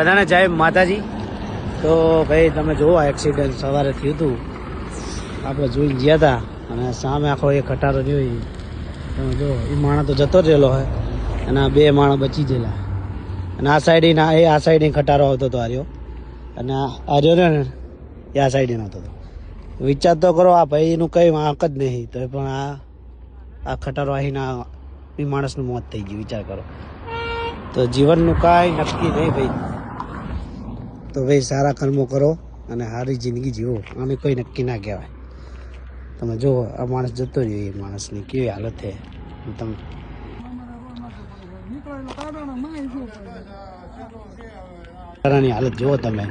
બધાને જય માતાજી। તો ભાઈ તમે જુઓ એક્સિડન્ટ સવારે થયું હતું, આપણે જોઈ ગયા હતા અને સામે આખો એક ખટારો જોઈ તમે જો એ માણસ તો જતો રહેલો હોય અને આ બે માણસ બચી ગયેલા અને આ સાઈડ ખટારો આવતો હતો આર્યો અને આર્યો ને એ આ સાઈડ આવતો હતો। વિચાર તો કરો આ ભાઈનું કંઈ વાંક જ નહીં તો પણ આ ખટારો આવીને એ માણસનું મોત થઈ ગયું। વિચાર કરો તો જીવનનું કાંઈ નક્કી નહીં ભાઈ। તો ભાઈ સારા કર્મો કરો અને સારી જિંદગી જીવો, આને કોઈ નક્કી ના કહેવાય। તમે જુઓ આ માણસ જતો રહ્યો, એ માણસની કેવી હાલત છે તમે ની હાલત જુઓ તમે।